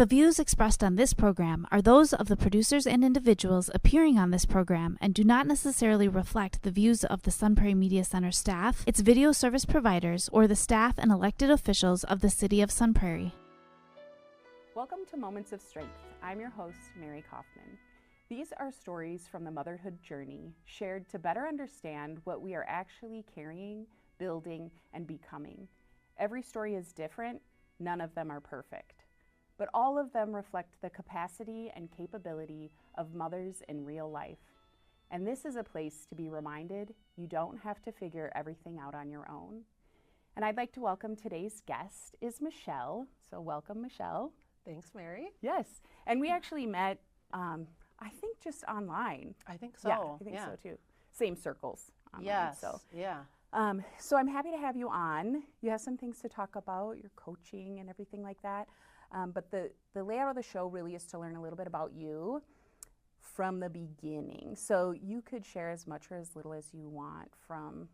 The views expressed on this program are those of the producers and individuals appearing on this program and do not necessarily reflect the views of the Sun Prairie Media Center staff, its video service providers, or the staff and elected officials of the City of Sun Prairie. Welcome to Moments of Strength. I'm your host, Mary Kaufman. These are stories from the motherhood journey shared to better understand what we are actually carrying, building, and becoming. Every story is different. None of them are perfect. But all of them reflect the capacity and capability of mothers in real life. And this is a place to be reminded you don't have to figure everything out on your own. And I'd like to welcome today's guest is Michelle. So welcome, Michelle. Thanks, Mary. Yes. And we actually met, I think just online. I think so. Yeah, I think so too. Same circles online. Yes. So. Yeah. So I'm happy to have you on. You have some things to talk about, your coaching and everything like that. But the layout of the show really is to learn a little bit about you from the beginning. So you could share as much or as little as you want from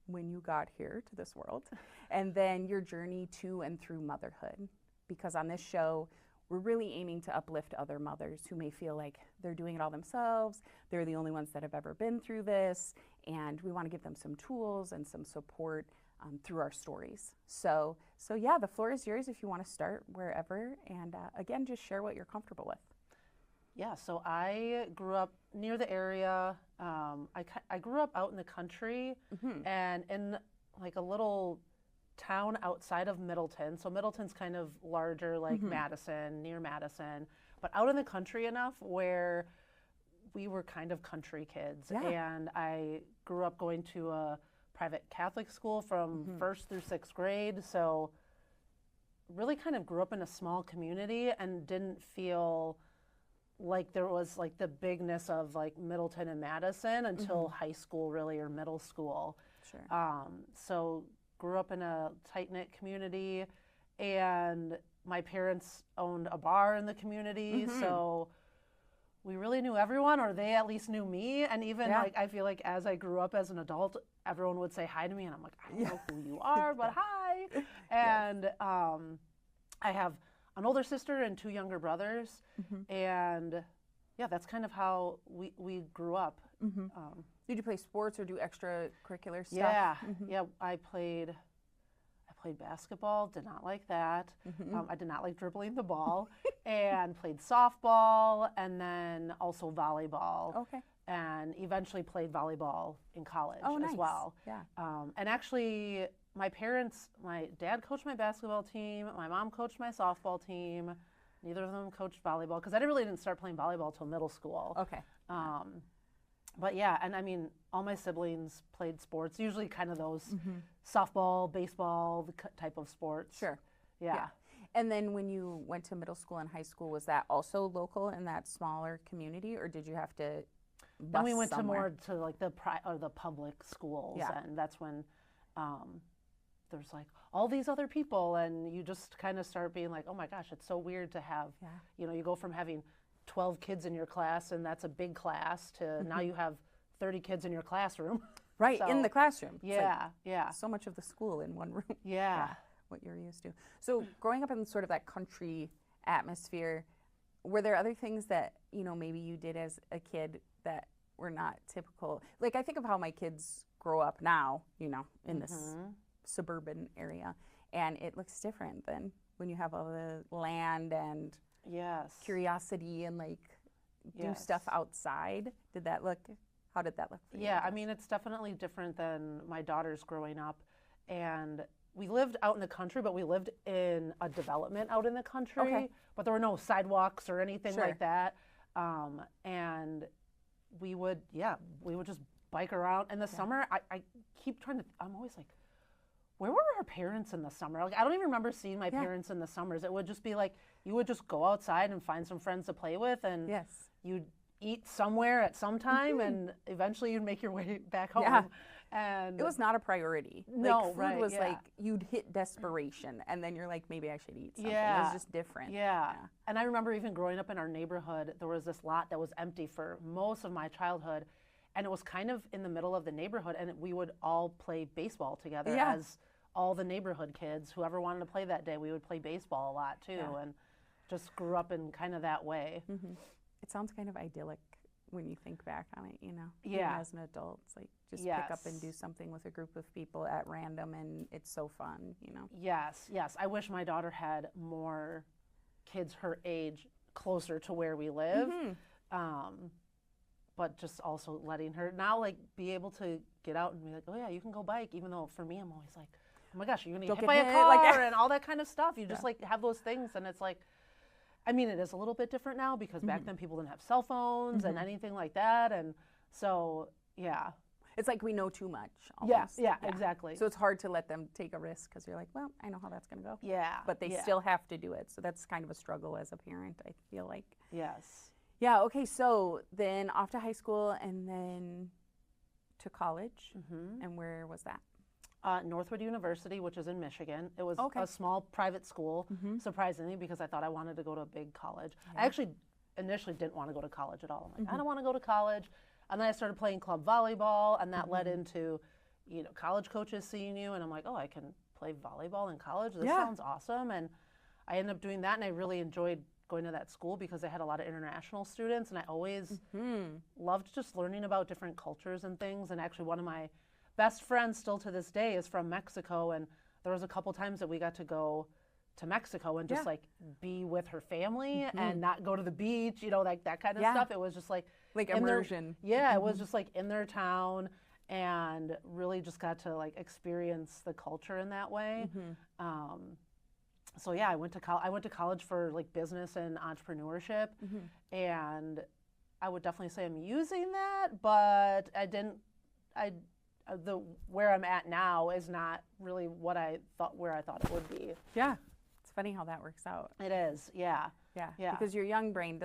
when you got here to this world, and then your journey to and through motherhood. Because on this show, we're really aiming to uplift other mothers who may feel like they're doing it all themselves, they're the only ones that have ever been through this, and we want to give them some tools and some support through our stories. So yeah, the floor is yours if you want to start wherever, and again, just share what you're comfortable with. Yeah, so I grew up near the area. I grew up out in the country and in like a little town outside of Middleton. So Middleton's kind of larger, like Madison, near Madison, but out in the country enough where we were kind of country kids. Yeah. And I grew up going to a private Catholic school from 1st through 6th grade. So really kind of grew up in a small community and didn't feel like there was like the bigness of like Middleton and Madison until high school really, or middle school. Sure. So grew up in a tight-knit community, and my parents owned a bar in the community. So we really knew everyone, or they at least knew me. And even like, I feel like as I grew up as an adult, everyone would say hi to me, and I'm like, I don't know who you are, but hi. And I have an older sister and 2 younger brothers. And yeah, that's kind of how we grew up. Did you play sports or do extracurricular stuff? Yeah, yeah, I played basketball, did not like that. I did not like dribbling the ball, and played softball, and then also volleyball. Okay. And eventually played volleyball in college nice. as well. Yeah. And actually, my dad coached my basketball team, my mom coached my softball team. Neither of them coached volleyball, because I really didn't start playing volleyball till middle school. Okay. But yeah, and I mean, all my siblings played sports, usually kind of those softball, baseball type of sports. Sure. Yeah. And then when you went to middle school and high school, was that also local in that smaller community, or did you have to bus Then we went somewhere? to more to like the public schools, and that's when there's like all these other people, and you just kind of start being like, oh my gosh, it's so weird to have, you go from having 12 kids in your class, and that's a big class, to now you have 30 kids in your classroom. Right, So, in the classroom. It's Yeah, like yeah. so much of the school in one room. Yeah. What you're used to. So growing up in sort of that country atmosphere, were there other things that, maybe you did as a kid that were not typical? Like, I think of how my kids grow up now, in this suburban area, and it looks different than when you have all the land and curiosity and like do stuff outside. How did that look for you? Yeah, I mean, it's definitely different than my daughters growing up. And we lived out in the country, but we lived in a development out in the country, but there were no sidewalks or anything like that. And we would just bike around. In the summer, I keep I'm always like, where were our parents in the summer? Like, I don't even remember seeing my parents in the summers. It would just be like, you would just go outside and find some friends to play with, and you'd eat somewhere at some time, and eventually you'd make your way back home. Yeah. And it was not a priority. No, like, food was like, you'd hit desperation, and then you're like, maybe I should eat something. It was just different. Yeah. And I remember even growing up in our neighborhood, there was this lot that was empty for most of my childhood, and it was kind of in the middle of the neighborhood, and we would all play baseball together as all the neighborhood kids. Whoever wanted to play that day, we would play baseball a lot too. And just grew up in kind of that way. It sounds kind of idyllic when you think back on it, you know. Yeah. Even as an adult, it's like just pick up and do something with a group of people at random, and it's so fun, you know. Yes. I wish my daughter had more kids her age closer to where we live. But just also letting her now like be able to get out and be like, oh yeah, you can go bike, even though for me I'm always like, oh my gosh, you're gonna get hit by a car and all that kind of stuff. You just like have those things, and it's like, I mean, it is a little bit different now because back then people didn't have cell phones and anything like that, and so yeah. It's like we know too much almost. Yeah, exactly. So it's hard to let them take a risk because you're like, well, I know how that's going to go. Yeah. But they still have to do it. So that's kind of a struggle as a parent, I feel like. Yes. Yeah, okay, so then off to high school and then to college. And where was that? Northwood University, which is in Michigan. It was Okay. a small private school, surprisingly, because I thought I wanted to go to a big college. I actually initially didn't want to go to college at all. I'm like, I don't want to go to college. And then I started playing club volleyball, and that led into, you know, college coaches seeing you, and I'm like, oh, I can play volleyball in college? This sounds awesome. And I ended up doing that, and I really enjoyed going to that school because they had a lot of international students, and I always loved just learning about different cultures and things. And actually one of my best friends still to this day is from Mexico, and there was a couple times that we got to go to Mexico and just like be with her family and not go to the beach, you know, like that kind of stuff. It was just like immersion. It was just like in their town, and really just got to like experience the culture in that way. So yeah, I went to college for like business and entrepreneurship, and I would definitely say I'm using that, but where I'm at now is not really where I thought it would be. Yeah. It's funny how that works out. It is, yeah. Because your young brain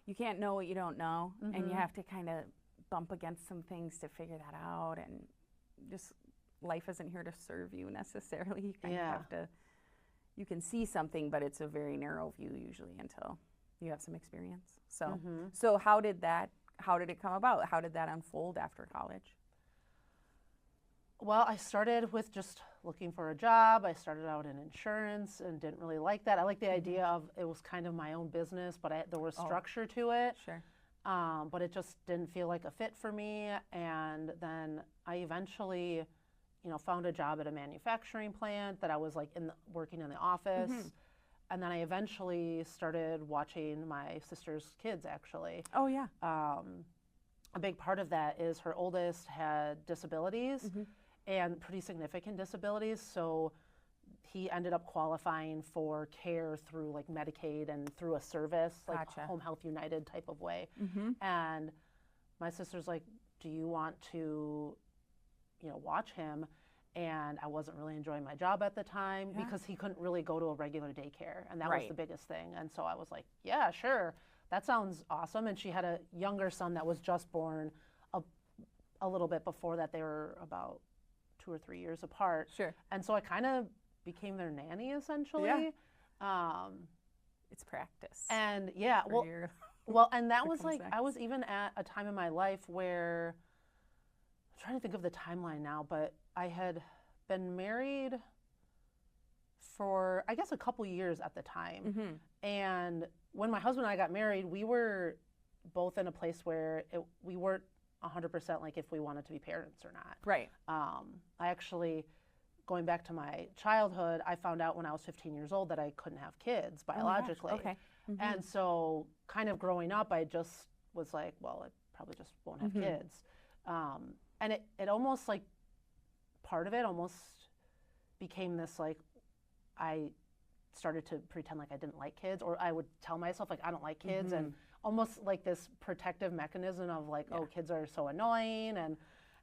you can't know what you don't know, and you have to kind of bump against some things to figure that out, and just life isn't here to serve you necessarily. You kind of have to, you can see something, but it's a very narrow view usually until you have some experience. So, so how did it come about? How did that unfold after college? Well, I started with just looking for a job. I started out in insurance and didn't really like that. I like the idea of it was kind of my own business, but there was structure to it. Sure. But it just didn't feel like a fit for me. And then I eventually, you know, found a job at a manufacturing plant that I was like working in the office. And then I eventually started watching my sister's kids, actually. Oh, yeah. A big part of that is her oldest had disabilities. And pretty significant disabilities, so he ended up qualifying for care through like Medicaid and through a service, like Home Health United type of way. And my sister's like, do you want to, you know, watch him? And I wasn't really enjoying my job at the time because he couldn't really go to a regular daycare, and that was the biggest thing. And so I was like, yeah, sure, that sounds awesome. And she had a younger son that was just born a little bit before that. They were about 2 or 3 years apart. Sure. And so I kind of became their nanny essentially. It's practice. And and that was like, I was even at a time in my life where, I'm trying to think of the timeline now, but I had been married for, I guess, a couple years at the time. And when my husband and I got married, we were both in a place where we weren't 100% like if we wanted to be parents or not. Right. I actually, going back to my childhood, I found out when I was 15 years old that I couldn't have kids biologically. Okay. And so kind of growing up, I just was like, well, I probably just won't have kids. And it almost like, part of it almost became this like, I started to pretend like I didn't like kids, or I would tell myself like I don't like kids, and almost like this protective mechanism of like, oh, kids are so annoying,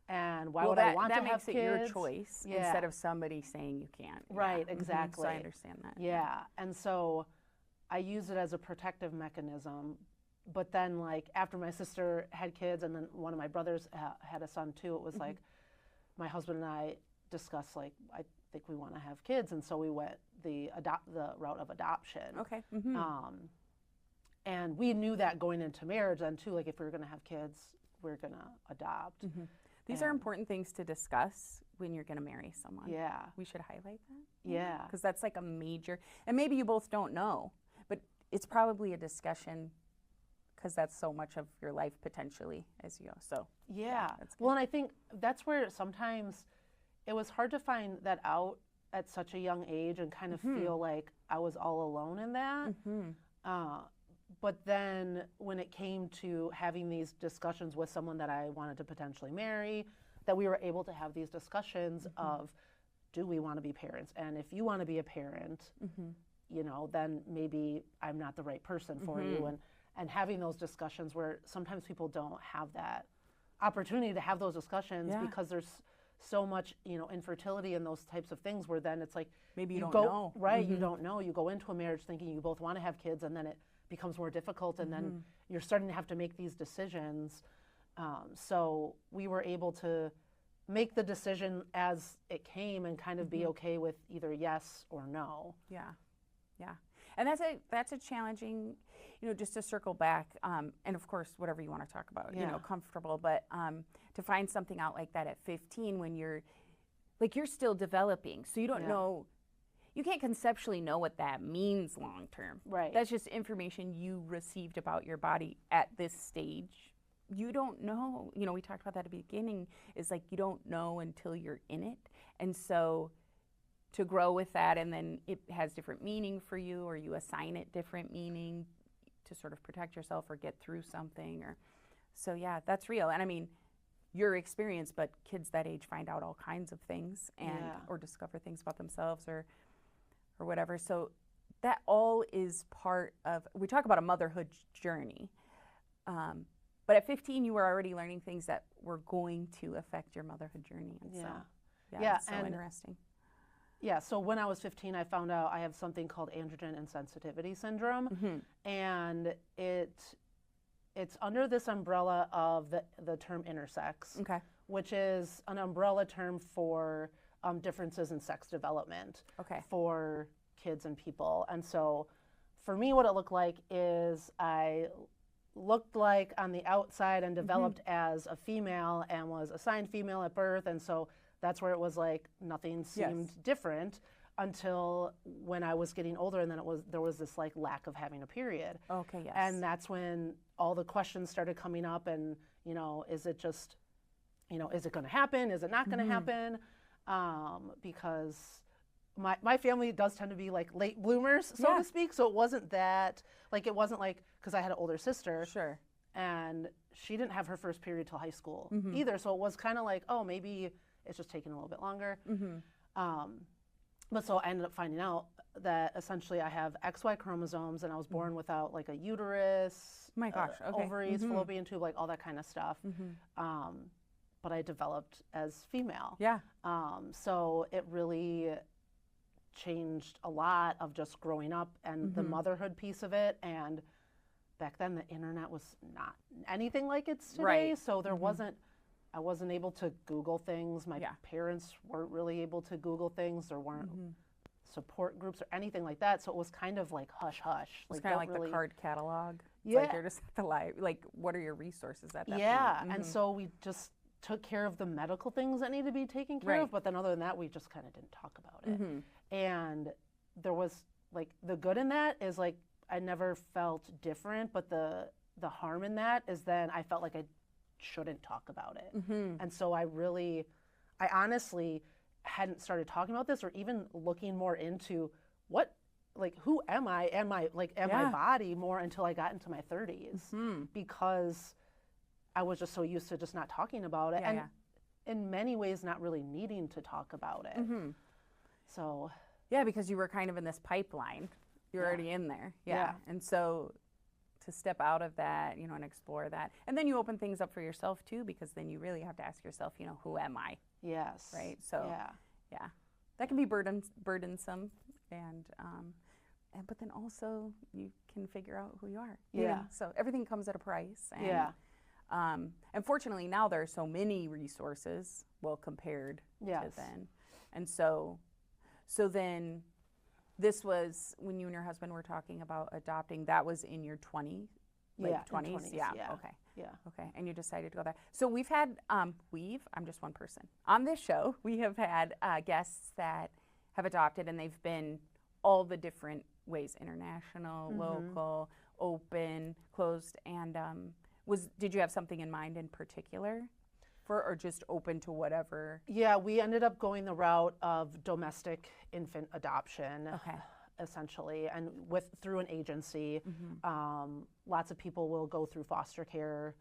and why would I want to have kids? That makes it your choice instead of somebody saying you can't. Right, exactly. So I understand that. Yeah, and so I use it as a protective mechanism. But then like after my sister had kids, and then one of my brothers had a son too, it was like my husband and I discussed like, I think we want to have kids, and so we went the route of adoption. Okay. And we knew that going into marriage then too, like if we were going to have kids, we're going to adopt. These are important things to discuss when you're going to marry someone. Yeah. We should highlight that. Yeah. Because that's like a major, and maybe you both don't know, but it's probably a discussion because that's so much of your life potentially as you go. So yeah. that's Well, and I think that's where sometimes it was hard to find that out at such a young age and kind of feel like I was all alone in that. But then when it came to having these discussions with someone that I wanted to potentially marry, that we were able to have these discussions of, do we want to be parents? And if you want to be a parent, you know, then maybe I'm not the right person for you. And having those discussions where sometimes people don't have that opportunity to have those discussions because there's so much, you know, infertility and those types of things where then it's like, maybe you don't go, know. Right, you don't know. You go into a marriage thinking you both want to have kids, and then it becomes more difficult, and then you're starting to have to make these decisions. So we were able to make the decision as it came and kind of be okay with either yes or no. Yeah, yeah. And that's a challenging, you know, just to circle back, and of course, whatever you want to talk about, you know, comfortable, but to find something out like that at 15 when you're still developing, so you don't know, you can't conceptually know what that means long term. Right. That's just information you received about your body at this stage. You don't know, you know, we talked about that at the beginning, is like you don't know until you're in it. And so to grow with that, and then it has different meaning for you, or you assign it different meaning to sort of protect yourself or get through something, or so yeah, that's real. And I mean, your experience, but kids that age find out all kinds of things and or discover things about themselves or whatever. So that all is part of, we talk about a motherhood journey. But at 15, you were already learning things that were going to affect your motherhood journey. And so, it's so interesting. Yeah, so when I was 15, I found out I have something called androgen insensitivity syndrome, and it's under this umbrella of the term intersex, which is an umbrella term for differences in sex development for kids and people. And so for me, what it looked like is I looked like on the outside and developed as a female and was assigned female at birth, and so that's where it was like nothing seemed different until when I was getting older, and then there was this like lack of having a period. And that's when all the questions started coming up, and you know, is it just, you know, is it going to happen? Is it not going to happen? Because my family does tend to be like late bloomers, so to speak. So it wasn't that, like, it wasn't like, because I had an older sister. And she didn't have her first period till high school either. So it was kind of like, oh, maybe it's just taking a little bit longer. But so I ended up finding out that essentially I have XY chromosomes, and I was born without like a uterus, ovaries, fallopian tube, like all that kind of stuff. But I developed as female. So it really changed a lot of just growing up and the motherhood piece of it. And back then the internet was not anything like it's today. So there I wasn't able to Google things. My parents weren't really able to Google things. There weren't support groups or anything like that. So it was kind of like hush hush. It's kind of like the card catalog. It's like you're just at the live, like, what are your resources at that point? And so we just took care of the medical things that need to be taken care of, but then other than that, we just kind of didn't talk about it. And there was like, the good in that is like, I never felt different, but the harm in that is then I felt like I shouldn't talk about it. And so I honestly hadn't started talking about this or even looking more into what, like, who am I and my body more until I got into my 30s, because I was just so used to just not talking about it, and in many ways not really needing to talk about it. So because you were kind of in this pipeline, you're already in there. And so to step out of that, you know, and explore that, and then you open things up for yourself too, because then you really have to ask yourself, you know, who am I? Right. So that can be burdensome, and but then also you can figure out who you are. You know? So everything comes at a price. And, and fortunately now there are so many resources, well, compared to then. And so then this was when you and your husband were talking about adopting, that was in your 20s, late 20s? Okay. And you decided to go there. So we've had, I'm just one person. On this show, we have had guests that have adopted, and they've been all the different ways, international, local, open, closed, and did you have something in mind in particular or just open to whatever? Yeah, we ended up going the route of domestic infant adoption. Okay. Essentially, and through an agency. Lots of people will go through foster care,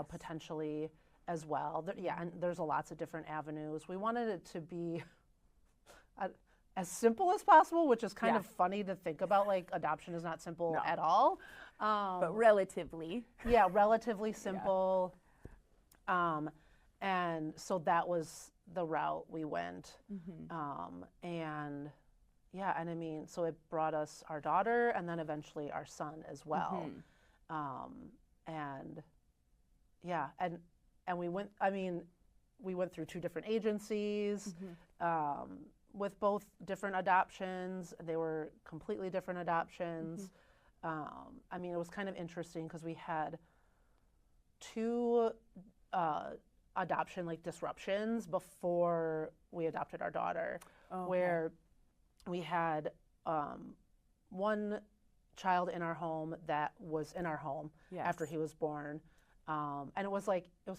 potentially as well. And there's lots of different avenues. We wanted it to be as simple as possible, which is kind of funny to think about. Like, adoption is not simple at all. But relatively. Yeah, relatively simple. And so that was the route we went. And I mean, so it brought us our daughter and then eventually our son as well. And we went, we went through 2 different agencies with both different adoptions. They were completely different adoptions. I mean, it was kind of interesting because we had 2 adoption like disruptions before we adopted our daughter, where we had one child in our home that was in our home after he was born. And it was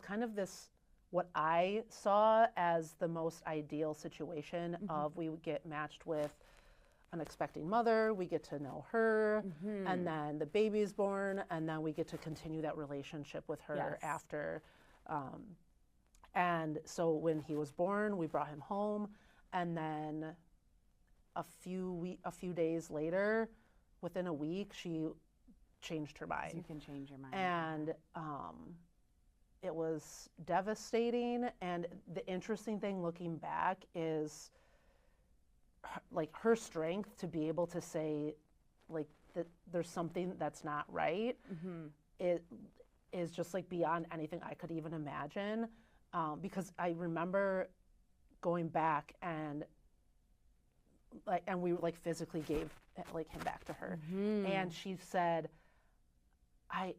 kind of this, what I saw as the most ideal situation of we would get matched with an expecting mother, we get to know her, and then the baby's born, and then we get to continue that relationship with her after. And so when he was born, we brought him home, and then a few days later, within a week, she changed her mind. You can change your mind. And it was devastating. And the interesting thing looking back is her strength to be able to say that there's something that's not right. It is just beyond anything I could even imagine. Because I remember going back and we physically gave him back to her, and she said, I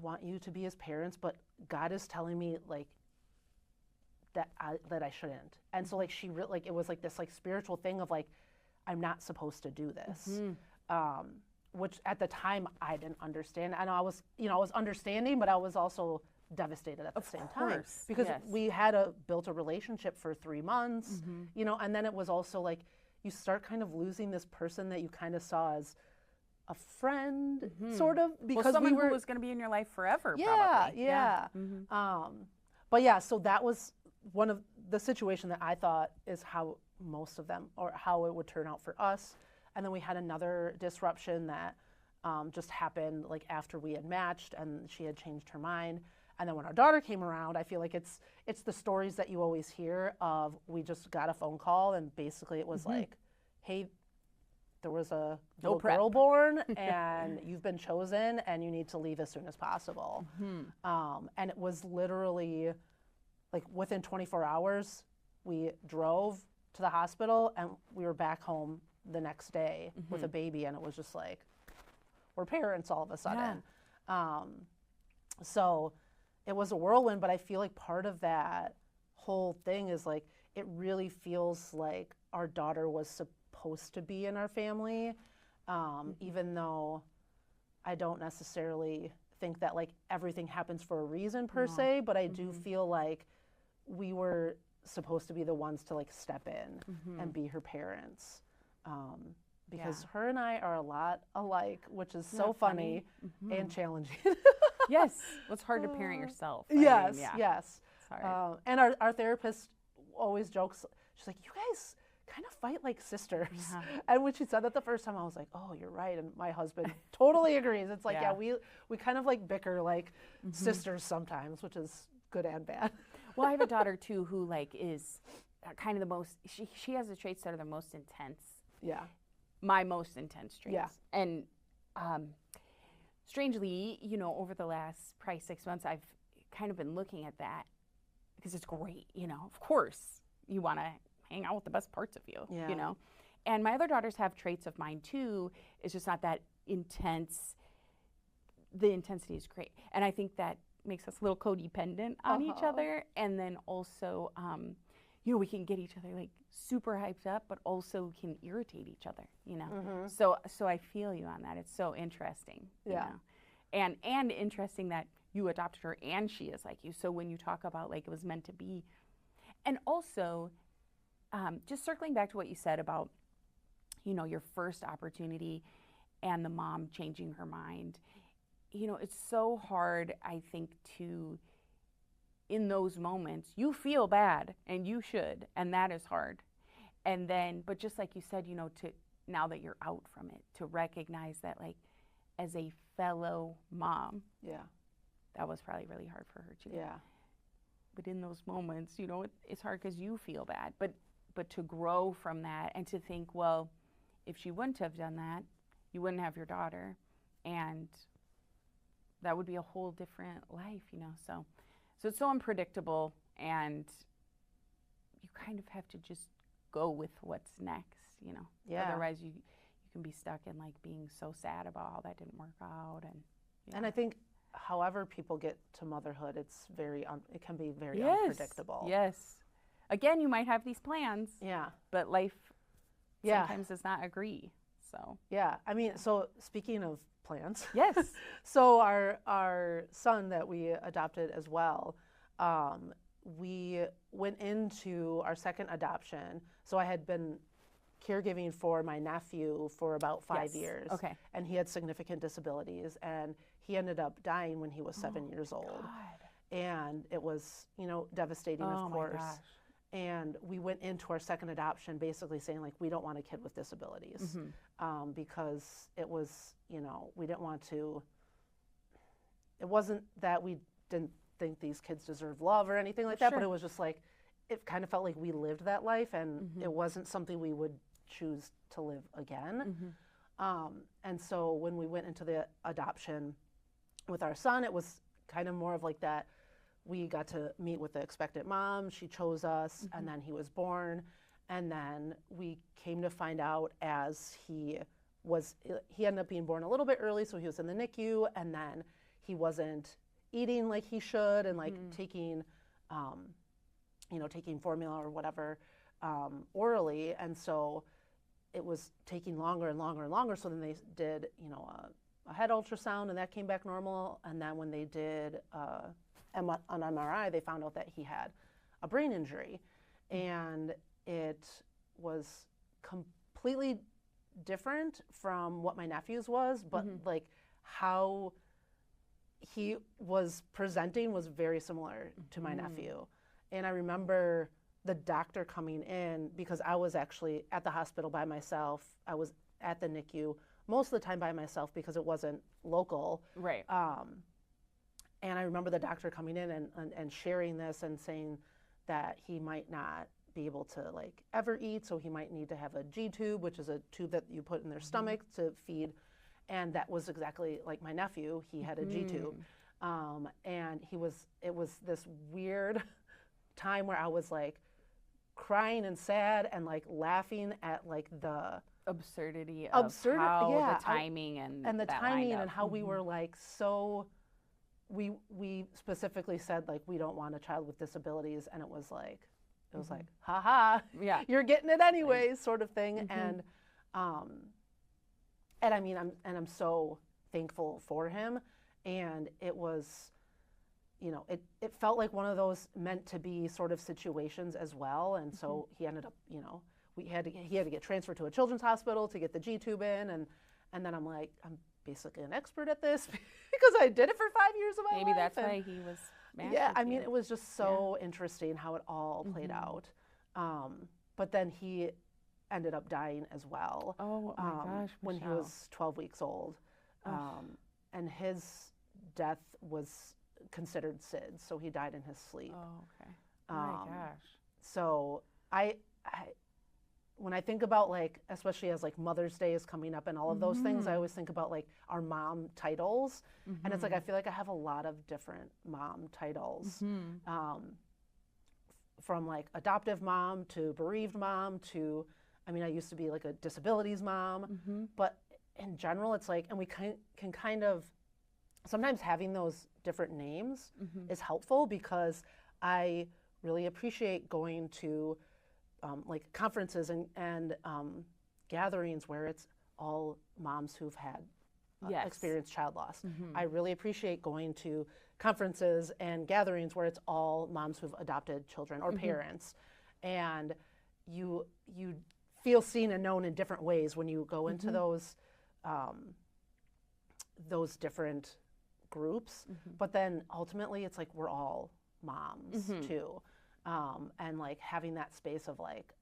want you to be his parents, but God is telling me that I shouldn't. And so she really it was this spiritual thing of I'm not supposed to do this, which at the time I didn't understand. And I was understanding, but I was also devastated at the same time because we had built a relationship for 3 months, and then it was also you start kind of losing this person that you kind of saw as a friend, sort of, because someone who was going to be in your life forever. Probably. But so that was one of the situation that I thought is how most of them, or how it would turn out for us. And then we had another disruption that just happened after we had matched, and she had changed her mind. And then when our daughter came around, I feel it's the stories that you always hear of, we just got a phone call and basically it was hey, there was a little girl born and you've been chosen and you need to leave as soon as possible. And it was literally within 24 hours, we drove to the hospital and we were back home the next day with a baby, and it was just we're parents all of a sudden. So it was a whirlwind, but I feel part of that whole thing is it really feels like our daughter was supposed to be in our family, even though I don't necessarily think that everything happens for a reason per se, but I do feel we were supposed to be the ones to step in and be her parents, because her and I are a lot alike, which is so funny and challenging. Yes, well, it's hard to parent yourself. Yes. Sorry. And our therapist always jokes, she's like, you guys kind of fight like sisters. And when she said that the first time, I was like, oh, you're right. And my husband totally agrees. It's we kind of bicker like sisters sometimes, which is good and bad. Well, I have a daughter too who is kind of the most, she has the traits that are the most intense. Yeah. My most intense traits. Yeah. And strangely, over the last probably 6 months, I've kind of been looking at that because it's great, of course you want to hang out with the best parts of you, And my other daughters have traits of mine too. It's just not that intense. The intensity is great. And I think that makes us a little codependent on each other. And then also, we can get each other like super hyped up, but also can irritate each other, So I feel you on that. It's so interesting, you know? And interesting that you adopted her and she is like you. So when you talk about like it was meant to be, and also just circling back to what you said about, your first opportunity and the mom changing her mind, it's so hard, I think, in those moments, you feel bad, and you should, and that is hard. And then, but just like you said, to now that you're out from it, to recognize that, like, as a fellow mom, that was probably really hard for her too. Yeah. But in those moments, it's hard because you feel bad. But to grow from that and to think, well, if she wouldn't have done that, you wouldn't have your daughter, and that would be a whole different life, So it's so unpredictable, and you kind of have to just go with what's next, Yeah. Otherwise, you can be stuck in like being so sad about how that didn't work out, and I think, however people get to motherhood, it can be very unpredictable. Yes. Again, you might have these plans. Yeah. But life sometimes does not agree. So. Yeah. I mean, so speaking of plans. Yes. So our son that we adopted as well, we went into our second adoption. So I had been caregiving for my nephew for about 5 years. Okay. And he had significant disabilities, and he ended up dying when he was 7 years old. God. And it was, devastating, of course. My gosh. And we went into our second adoption basically saying, like, we don't want a kid with disabilities, because it was, we didn't want to, it wasn't that we didn't think these kids deserve love or anything like that, but it was just like, it kind of felt like we lived that life, and it wasn't something we would choose to live again. And so when we went into the adoption with our son, it was kind of more of like that. We got to meet with the expectant mom. She chose us, and then he was born. And then we came to find out as he ended up being born a little bit early, so he was in the NICU, and then he wasn't eating like he should, and like taking, taking formula or whatever orally. And so it was taking longer and longer and longer. So then they did, a head ultrasound, and that came back normal. And then when they did an MRI, they found out that he had a brain injury, and it was completely different from what my nephew's was, but like how he was presenting was very similar to my nephew. And I remember the doctor coming in, because I was actually at the hospital by myself. I was at the NICU most of the time by myself because it wasn't local. Right. And I remember the doctor coming in and sharing this and saying that he might not be able to like ever eat, so he might need to have a G tube, which is a tube that you put in their stomach to feed. And that was exactly like my nephew. He had a G tube. And it was this weird time where I was like crying and sad and like laughing at like the absurdity of how the timing and the timing and how we were like so. We specifically said like we don't want a child with disabilities, and it was like haha, you're getting it anyways, sort of thing. And I mean I'm so thankful for him, and it was, it felt like one of those meant to be sort of situations as well. And so he ended up, he had to get transferred to a children's hospital to get the G tube in, and then I'm like, I'm basically an expert at this because I did it for 5 years of my life. Maybe that's why he was mad. Yeah, I mean, it was just so interesting how it all played out. But then he ended up dying as well. Oh my gosh, when he was 12 weeks old. And his death was considered SIDS, so he died in his sleep. Oh, okay. Oh my gosh. So when I think about like, especially as like Mother's Day is coming up and all of those things, I always think about like our mom titles. And it's like, I feel like I have a lot of different mom titles. From like adoptive mom to bereaved mom to, I mean, I used to be like a disabilities mom, but in general, it's like, and we can kind of, sometimes having those different names is helpful, because I really appreciate going to like conferences and gatherings where it's all moms who've had experienced child loss. I really appreciate going to conferences and gatherings where it's all moms who've adopted children or parents, and you feel seen and known in different ways when you go into those different groups. But then ultimately, it's like we're all moms too, and like having that space of like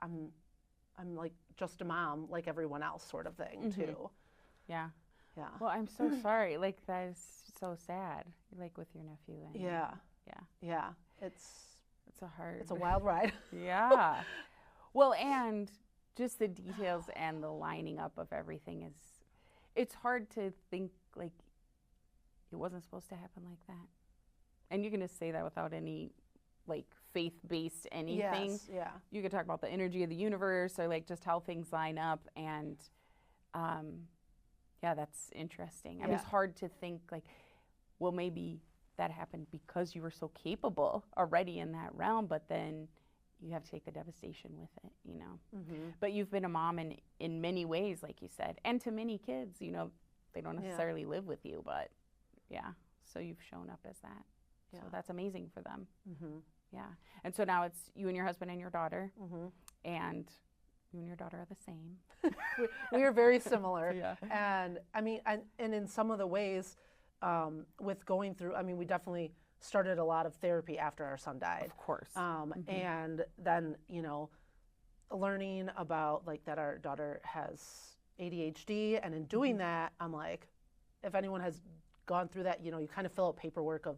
I'm like just a mom like everyone else sort of thing too. Yeah. Yeah. Well, I'm so sorry. Like, that is so sad. Like, with your nephew. And Yeah. Yeah. Yeah. It's It's a wild ride. Yeah. Well, and just the details and the lining up of everything it's hard to think, like, it wasn't supposed to happen like that. And you're going to say that without any, like, faith-based anything. Yes. Yeah. You could talk about the energy of the universe or, like, just how things line up. And, yeah, that's interesting. I mean, it's hard to think, like, well, maybe that happened because you were so capable already in that realm, but then you have to take the devastation with it, you know. But you've been a mom in many ways, like you said, and to many kids, you know, they don't necessarily live with you, but yeah, so you've shown up as that. So that's amazing for them. Yeah. And so now it's you and your husband and your daughter, and you and your daughter are the same. We are very similar. Yeah. And I mean, and in some of the ways, with going through, I mean, we definitely started a lot of therapy after our son died. Of course. And then, you know, learning about like that our daughter has ADHD, and in doing that, I'm like, if anyone has gone through that, you know, you kind of fill out paperwork of,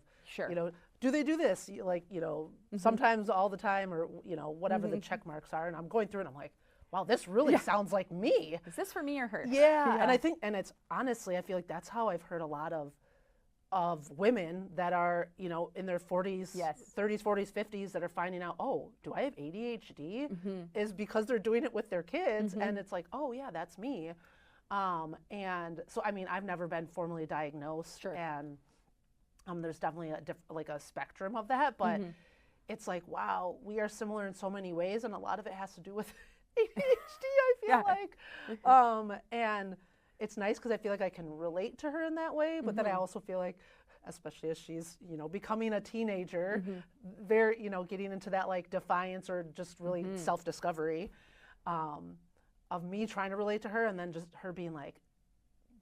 you know, do they do this? Like, you know, sometimes, all the time, or, you know, whatever the check marks are. And I'm going through it, and I'm like, wow, this really sounds like me. Is this for me or her? Yeah. And I think, and it's honestly, I feel like that's how I've heard a lot of women that are, you know, in their 40s, 30s, 40s, 50s that are finding out, oh, do I have ADHD? Is because they're doing it with their kids. And it's like, oh, yeah, that's me. And so, I mean, I've never been formally diagnosed. And there's definitely a spectrum of that. But it's like, wow, we are similar in so many ways. And a lot of it has to do with ADHD, I feel like. And it's nice because I feel like I can relate to her in that way, but then I also feel like, especially as she's, you know, becoming a teenager, very, you know, getting into that like defiance or just really self-discovery, of me trying to relate to her, and then just her being like,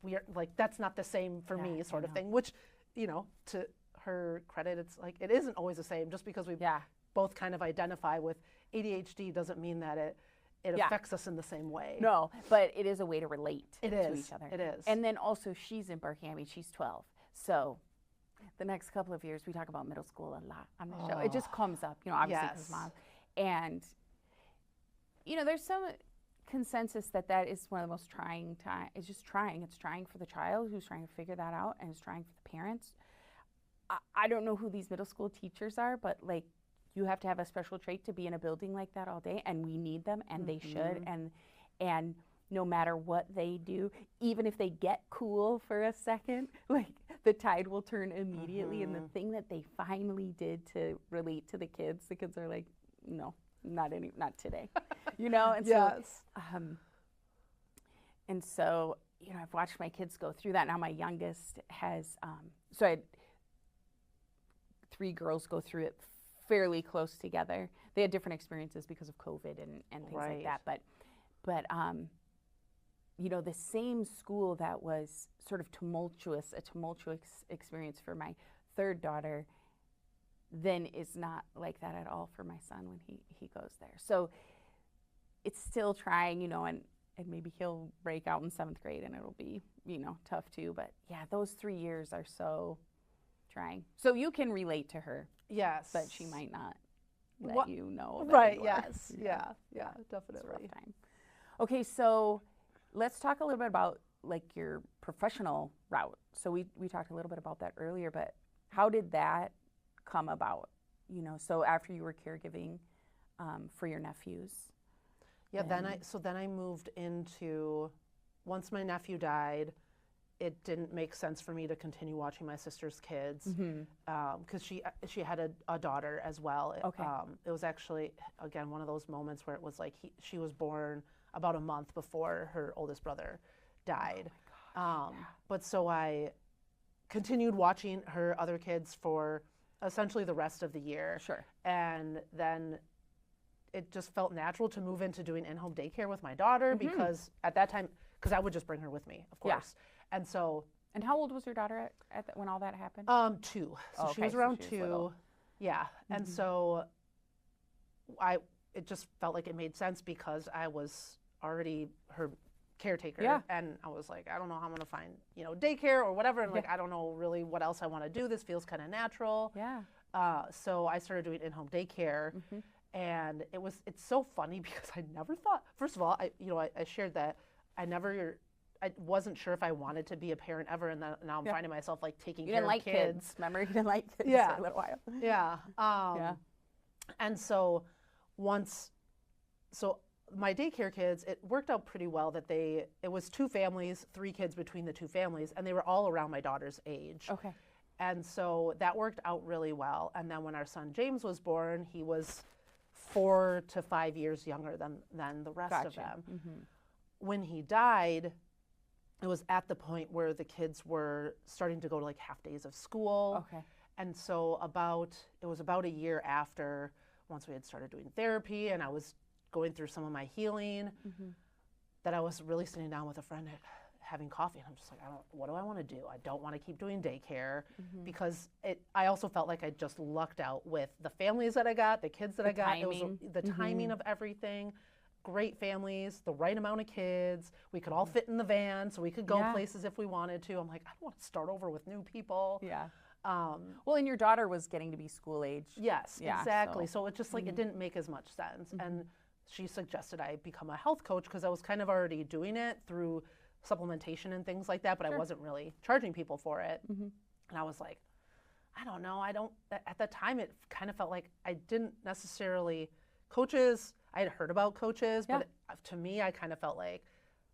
we are like, that's not the same for me, sort of thing, which, you know, to her credit, it's like, it isn't always the same. Just because we both kind of identify with ADHD doesn't mean that it affects us in the same way. No, but it is a way to relate to each other. It is. And then also she's embarking, I mean, she's 12. So the next couple of years, we talk about middle school a lot on the show. It just comes up, you know, obviously because mom. And, you know, there's some consensus that is one of the most trying time. It's just trying. It's trying for the child who's trying to figure that out, and it's trying for the parents. I don't know who these middle school teachers are, but like, you have to have a special trait to be in a building like that all day, and we need them, and they should, and no matter what they do, even if they get cool for a second, like, the tide will turn immediately, and the thing that they finally did to relate to the kids are like, no, not today, you know? And and so, you know, I've watched my kids go through that. Now my youngest has, so I had 3 girls go through it fairly close together. They had different experiences because of COVID and things like that. But you know, the same school that was sort of a tumultuous experience for my 3rd daughter, then is not like that at all for my son when he goes there. So it's still trying, you know, and maybe he'll break out in 7th grade and it'll be, you know, tough too. But yeah, those 3 years are so trying. So you can relate to her. Yes. But she might not let you know. Yes. Yeah, definitely. It's a rough time. Okay, so let's talk a little bit about like your professional route. So we talked a little bit about that earlier, but how did that come about? You know, so after you were caregiving for your nephews. Yeah, then I moved into, once my nephew died, it didn't make sense for me to continue watching my sister's kids because she had a daughter as well. Okay. It was actually, again, one of those moments where it was like she was born about a month before her oldest brother died. Oh my gosh, But so I continued watching her other kids for essentially the rest of the year. Sure. And then it just felt natural to move into doing in-home daycare with my daughter because at that time, because I would just bring her with me, of course. Yeah. And so. And how old was your daughter when all that happened? 2. So she was so around she 2. was little. Yeah. And so it just felt like it made sense because I was already her caretaker. Yeah. And I was like, I don't know how I'm going to find, daycare or whatever. And like, I don't know really what else I want to do. This feels kind of natural. Yeah. So I started doing in-home daycare. And it's so funny because I never thought, first of all, I shared that I wasn't sure if I wanted to be a parent ever. And now I'm finding myself like taking care of kids. Remember, you didn't like kids Yeah. for a little while. Yeah. Yeah. And so my daycare kids, it worked out pretty well that it was 2 families, 3 kids between the 2 families, and they were all around my daughter's age. Okay. And so that worked out really well. And then when our son James was born, he was 4 to 5 years younger than the rest of them. When he died, it was at the point where the kids were starting to go to like half days of school. Okay. And so it was about a year after, once we had started doing therapy and I was going through some of my healing, that I was really sitting down with a friend having coffee, and I'm just like, what do I want to do? I don't want to keep doing daycare because I also felt like I just lucked out with the families that I got, the kids that I got. Timing. It was the timing of everything. Great families, the right amount of kids. We could all fit in the van, so we could go places if we wanted to. I'm like, I don't want to start over with new people. Yeah. Well, and your daughter was getting to be school age. Yes, Yeah, exactly. So it just like it didn't make as much sense. And she suggested I become a health coach because I was kind of already doing it through supplementation and things like that, but I wasn't really charging people for it. And I was like, I don't know. At the time, it kind of felt like I didn't necessarily, coaches, I had heard about coaches, but to me, I kind of felt like,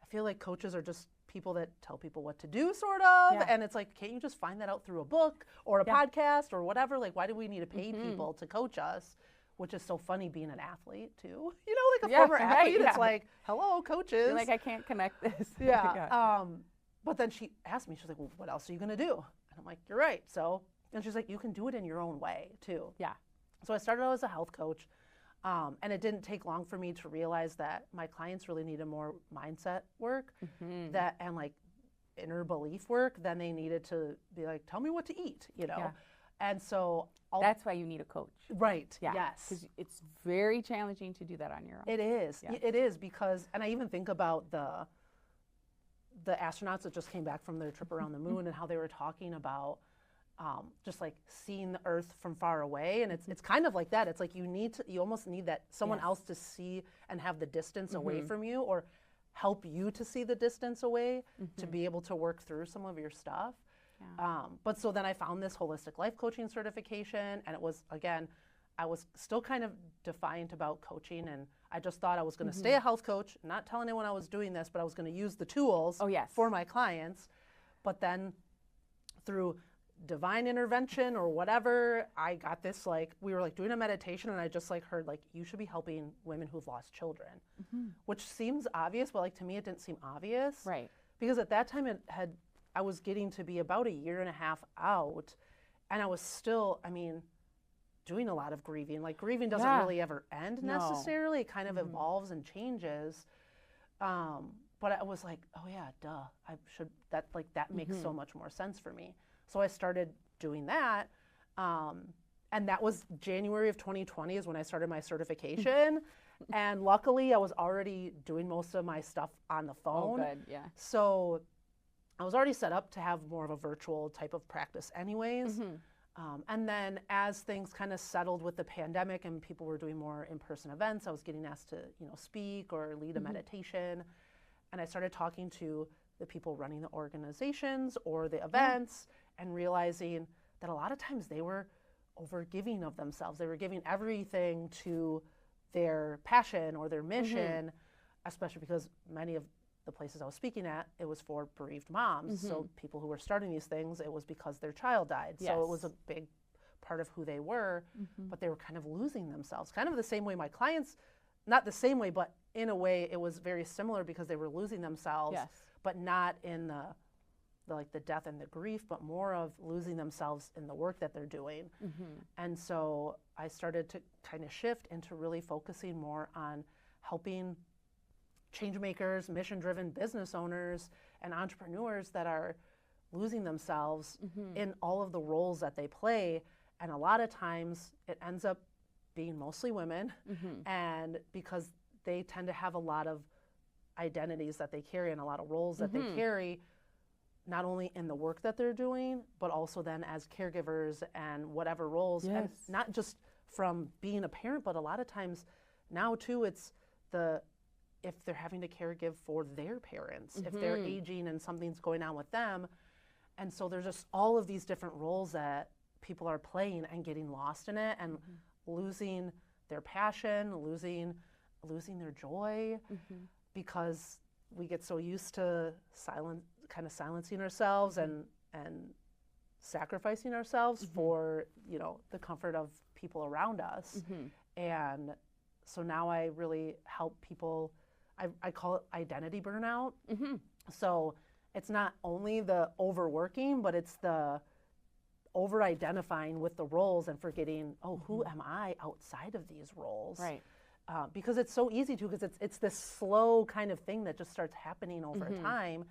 I feel like coaches are just people that tell people what to do, sort of. And it's like, can't you just find that out through a book or a podcast or whatever? Like, why do we need to pay people to coach us? Which is so funny being an athlete too. Like a former athlete, it's like, hello, coaches. You're like, I can't connect this. But then she asked me, she's like, well, what else are you gonna do? And I'm like, you're right. So, and she's like, you can do it in your own way too. Yeah. So I started out as a health coach. And it didn't take long for me to realize that my clients really needed more mindset work and like inner belief work than they needed to be like, tell me what to eat, And so that's why you need a coach. Right. Yeah. Yes. Because it's very challenging to do that on your own. It is. Yeah. It is because, and I even think about the astronauts that just came back from their trip around the moon and how they were talking about just like seeing the Earth from far away, and it's kind of like that. It's like you almost need that someone else to see and have the distance away from you, or help you to see the distance away to be able to work through some of your stuff. Yeah. But so then I found this holistic life coaching certification, and it was, again, I was still kind of defiant about coaching, and I just thought I was going to stay a health coach, not tell anyone I was doing this, but I was going to use the tools for my clients. But then through divine intervention or whatever, I got this, like, we were like doing a meditation, and I just like heard like, you should be helping women who've lost children, which seems obvious, but like to me it didn't seem obvious. Right. Because at that time I was getting to be about a year and a half out, and I was still, doing a lot of grieving. Like, grieving doesn't really ever end necessarily. It kind of evolves and changes. But I was like, oh yeah, duh. That makes so much more sense for me. So I started doing that. And that was January of 2020 is when I started my certification. And luckily I was already doing most of my stuff on the phone. Oh, good, yeah. So I was already set up to have more of a virtual type of practice anyways. And then as things kind of settled with the pandemic and people were doing more in-person events, I was getting asked to, speak or lead a meditation. And I started talking to the people running the organizations or the events and realizing that a lot of times they were overgiving of themselves. They were giving everything to their passion or their mission, especially because many of the places I was speaking at, it was for bereaved moms. So people who were starting these things, it was because their child died. So it was a big part of who they were, but they were kind of losing themselves. Kind of the same way my clients, not the same way, but in a way it was very similar because they were losing themselves, but not in the like the death and the grief, but more of losing themselves in the work that they're doing. And so I started to kind of shift into really focusing more on helping change makers, mission-driven business owners, and entrepreneurs that are losing themselves in all of the roles that they play. And a lot of times it ends up being mostly women, and because they tend to have a lot of identities that they carry and a lot of roles that they carry, not only in the work that they're doing, but also then as caregivers and whatever roles, and not just from being a parent, but a lot of times now too, it's if they're having to caregive for their parents, if they're aging and something's going on with them. And so there's just all of these different roles that people are playing and getting lost in it and losing their passion, losing their joy, because we get so used to silencing ourselves and sacrificing ourselves for, you know, the comfort of people around us. And so now I really help people, I call it identity burnout. So it's not only the overworking, but it's the over-identifying with the roles and forgetting, oh, who am I outside of these roles? Right. Because it's so easy to, because it's this slow kind of thing that just starts happening over time.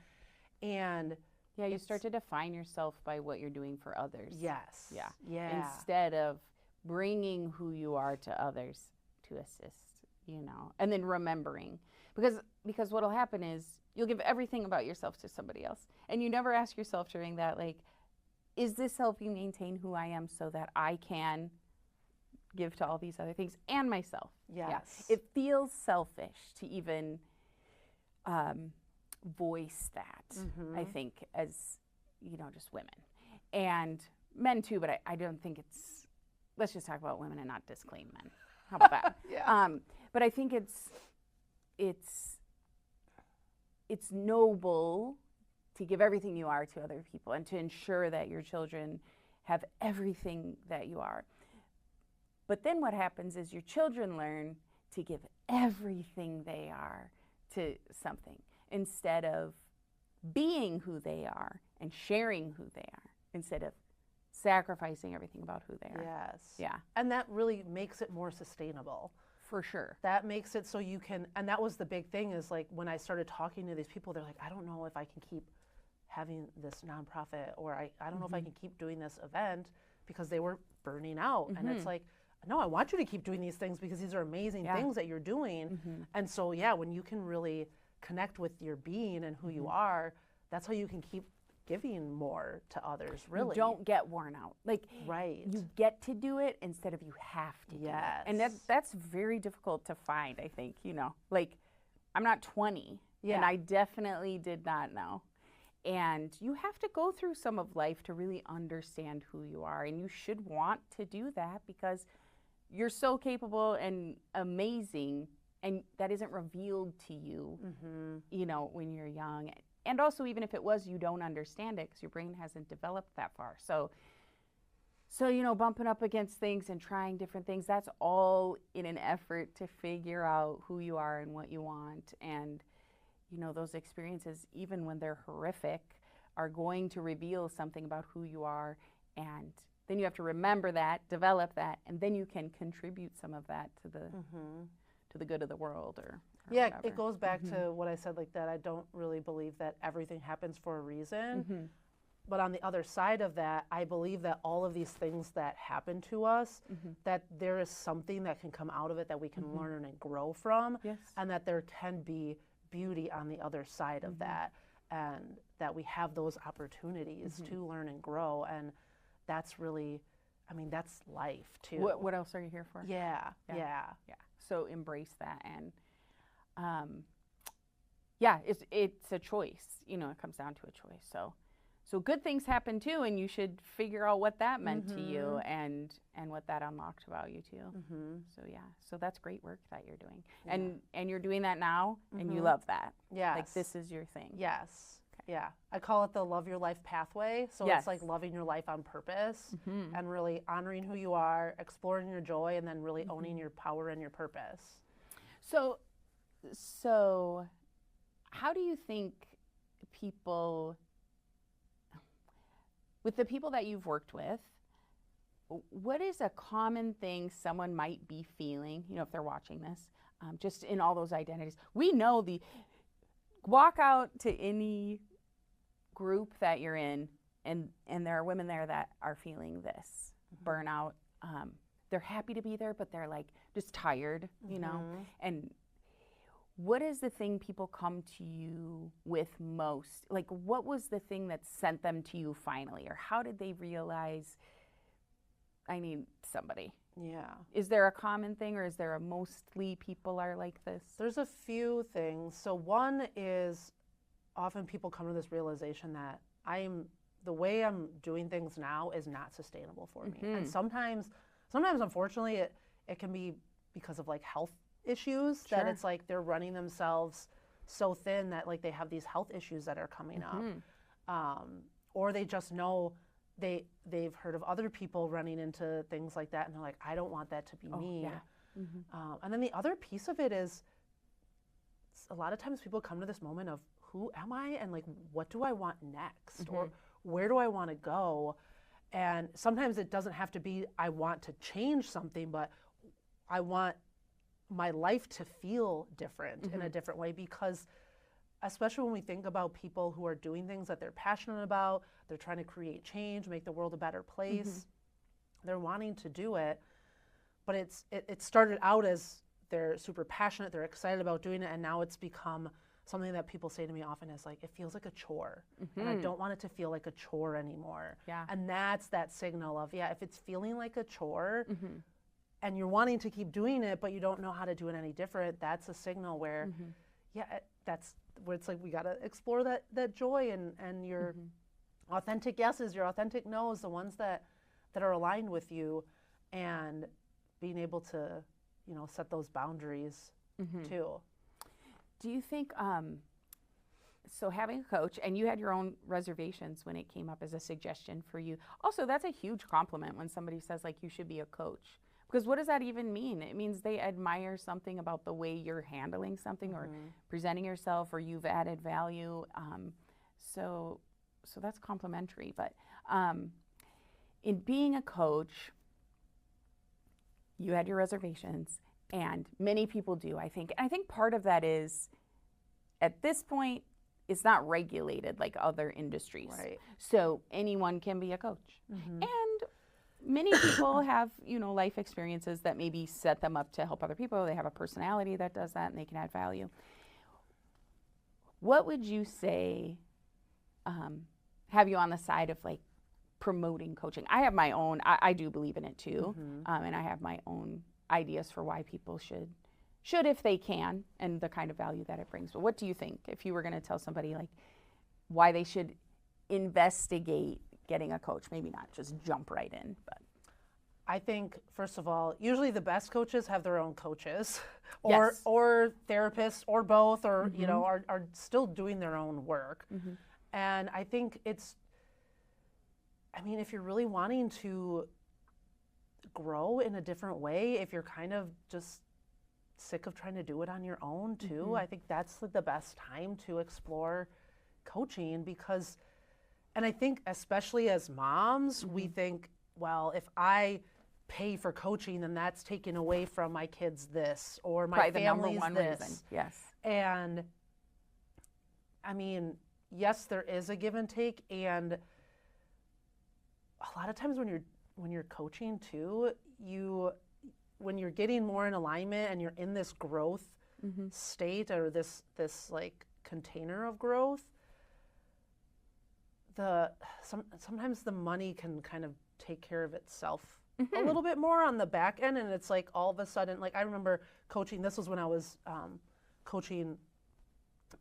And yeah, you start to define yourself by what you're doing for others. Yes. Yeah. Instead of bringing who you are to others to assist, you know, and then remembering. Because what'll happen is you'll give everything about yourself to somebody else. And you never ask yourself during that, like, is this helping maintain who I am so that I can give to all these other things and myself? Yes. Yeah. It feels selfish to even voice that, I think, as, you know, just women. And men too, but I don't think it's, let's just talk about women and not disclaim men. How about that? But I think it's noble to give everything you are to other people and to ensure that your children have everything that you are. But then what happens is your children learn to give everything they are to something instead of being who they are and sharing who they are, instead of sacrificing everything about who they are. Yes. Yeah. And that really makes it more sustainable. For sure. That makes it so you can, and that was the big thing, is like when I started talking to these people, they're like, I don't know if I can keep having this nonprofit, or I don't know if I can keep doing this event, because they were burning out. And it's like, no, I want you to keep doing these things because these are amazing things that you're doing. And so, yeah, when you can really connect with your being and who you are, that's how you can keep giving more to others, really. You don't get worn out. Like, you get to do it instead of you have to do it. And that's very difficult to find, I think, you know. Like, I'm not 20, and I definitely did not know. And you have to go through some of life to really understand who you are, and you should want to do that because you're so capable and amazing, and that isn't revealed to you, you know, when you're young. And also, even if it was, you don't understand it because your brain hasn't developed that far. So, you know, bumping up against things and trying different things, that's all in an effort to figure out who you are and what you want. And, you know, those experiences, even when they're horrific, are going to reveal something about who you are. And then you have to remember that, develop that, and then you can contribute some of that to the good of the world, or whatever. It goes back to what I said, like that I don't really believe that everything happens for a reason. But on the other side of that, I believe that all of these things that happen to us, that there is something that can come out of it that we can learn and grow from, and that there can be beauty on the other side of that, and that we have those opportunities to learn and grow. And that's really, I mean, that's life too. What else are you here for? Yeah. So embrace that, and it's a choice. You know, it comes down to a choice. So So good things happen too, and you should figure out what that meant to you and what that unlocked about you too. So yeah, so that's great work that you're doing, and you're doing that now, and you love that. Yes. Like this is your thing. Yes. Okay. Yeah. I call it the love your life pathway. So it's like loving your life on purpose and really honoring who you are, exploring your joy, and then really owning your power and your purpose. So how do you think people, with the people that you've worked with, what is a common thing someone might be feeling, you know, if they're watching this, just in all those identities? We know walk out to any group that you're in, and there are women there that are feeling this burnout. They're happy to be there, but they're like just tired, you know? And what is the thing people come to you with most? Like, what was the thing that sent them to you finally? Or how did they realize, I need somebody? Yeah. Is there a common thing, or is there mostly people are like this? There's a few things. So one is often people come to this realization that the way I'm doing things now is not sustainable for me. And sometimes unfortunately it can be because of like health issues that it's like they're running themselves so thin that like they have these health issues that are coming up, or they just know they've heard of other people running into things like that, and they're like, I don't want that to be me. And then the other piece of it is a lot of times people come to this moment of who am I, and like what do I want next, or where do I want to go? And sometimes it doesn't have to be I want to change something, but I want my life to feel different in a different way, because especially when we think about people who are doing things that they're passionate about, they're trying to create change, make the world a better place, they're wanting to do it, but it started out as they're super passionate, they're excited about doing it, and now it's become something that people say to me often is like, it feels like a chore, and I don't want it to feel like a chore anymore. And that's that signal of, if it's feeling like a chore, and you're wanting to keep doing it, but you don't know how to do it any different, that's a signal where, that's where it's like we gotta explore that joy and your authentic yeses, your authentic nos, the ones that are aligned with you, and being able to, you know, set those boundaries too. Do you think, so having a coach, and you had your own reservations when it came up as a suggestion for you. Also, that's a huge compliment when somebody says like you should be a coach. Because what does that even mean? It means they admire something about the way you're handling something or presenting yourself, or you've added value. So that's complimentary. But in being a coach, you had your reservations, and many people do, I think. And I think part of that is, at this point, it's not regulated like other industries. So anyone can be a coach. And many people have, you know, life experiences that maybe set them up to help other people. They have a personality that does that, and they can add value. What would you say, have you on the side of like promoting coaching? I have my own, I do believe in it too. And I have my own ideas for why people should if they can, and the kind of value that it brings. But what do you think if you were going to tell somebody like why they should investigate getting a coach? Maybe not just jump right in, but I think, first of all, usually the best coaches have their own coaches or therapists or both, or you know, are still doing their own work. And I think if you're really wanting to grow in a different way, if you're kind of just sick of trying to do it on your own too, I think that's the best time to explore coaching, because, and I think especially as moms, we think, well, if I pay for coaching, then that's taking away from my kids this, or my family's this. Reason. Yes. And I mean, yes, there is a give and take, and a lot of times when you're coaching too, when you're getting more in alignment and you're in this growth state, or this like container of growth, sometimes the money can kind of take care of itself a little bit more on the back end, and it's like all of a sudden, like I remember coaching, this was when I was coaching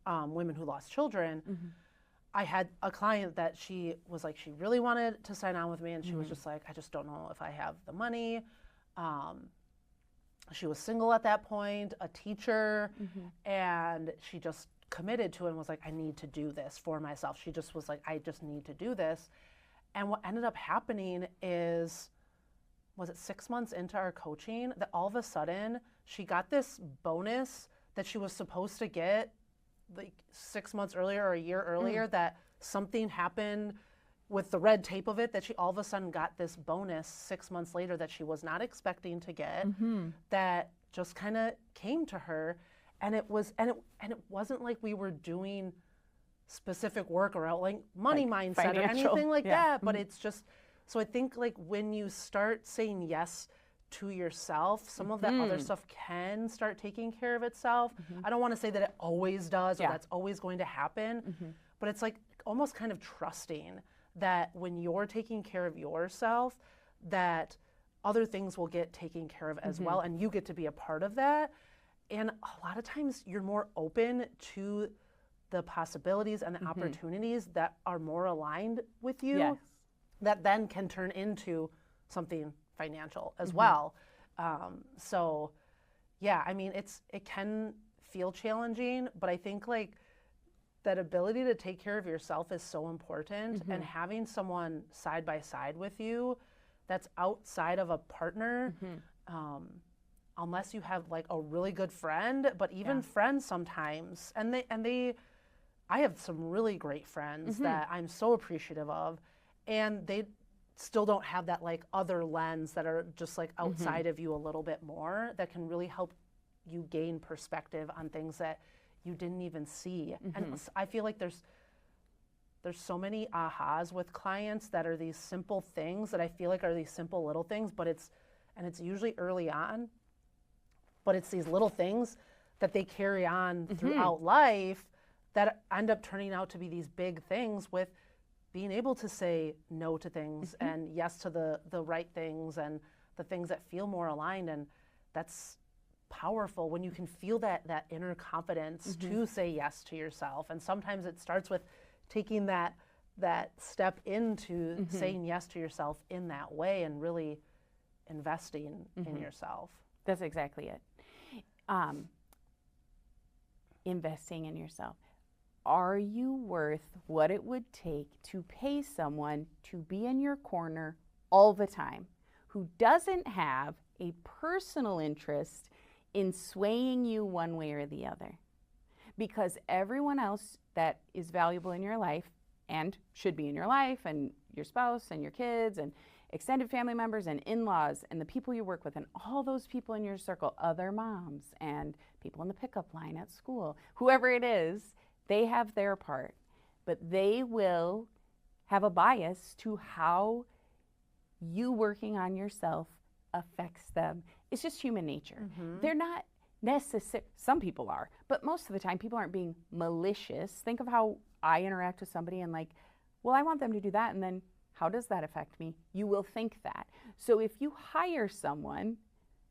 women who lost children. I had a client that she was like, she really wanted to sign on with me, and she was just like, I just don't know if I have the money. She was single at that point, a teacher, and she just committed to it and was like, I need to do this for myself. She just was like, I just need to do this. And what ended up happening is, was it 6 months into our coaching, that all of a sudden she got this bonus that she was supposed to get like 6 months earlier or a year earlier, that something happened with the red tape of it, that she all of a sudden got this bonus 6 months later that she was not expecting to get, that just kind of came to her. And it wasn't like we were doing specific work around like money mindset or anything like that, but it's just, so I think like when you start saying yes to yourself, some of that other stuff can start taking care of itself. I don't want to say that it always does or that's always going to happen, but it's like almost kind of trusting that when you're taking care of yourself, that other things will get taken care of as well, and you get to be a part of that. And a lot of times you're more open to the possibilities and the opportunities that are more aligned with you, that then can turn into something financial as well. So yeah, I mean, it can feel challenging, but I think like that ability to take care of yourself is so important, and having someone side by side with you that's outside of a partner, unless you have like a really good friend, but even friends sometimes, I have some really great friends that I'm so appreciative of, and they still don't have that like other lens that are just like outside of you a little bit more, that can really help you gain perspective on things that you didn't even see. And I feel like there's so many ahas with clients that are these simple things that I feel like are these simple little things, but it's usually early on, but it's these little things that they carry on throughout life that end up turning out to be these big things, with being able to say no to things and yes to the right things and the things that feel more aligned. And that's powerful when you can feel that inner confidence to say yes to yourself. And sometimes it starts with taking that step into saying yes to yourself in that way and really investing in yourself. That's exactly it. Investing in yourself. Are you worth what it would take to pay someone to be in your corner all the time, who doesn't have a personal interest in swaying you one way or the other? Because everyone else that is valuable in your life and should be in your life, and your spouse and your kids and extended family members and in-laws and the people you work with and all those people in your circle, other moms and people in the pickup line at school, whoever it is, they have their part, but they will have a bias to how you working on yourself affects them. It's just human nature. They're not necessary. Some people are, but most of the time people aren't being malicious. Think of how I interact with somebody and like, well, I want them to do that, and then how does that affect me? You will think that. So if you hire someone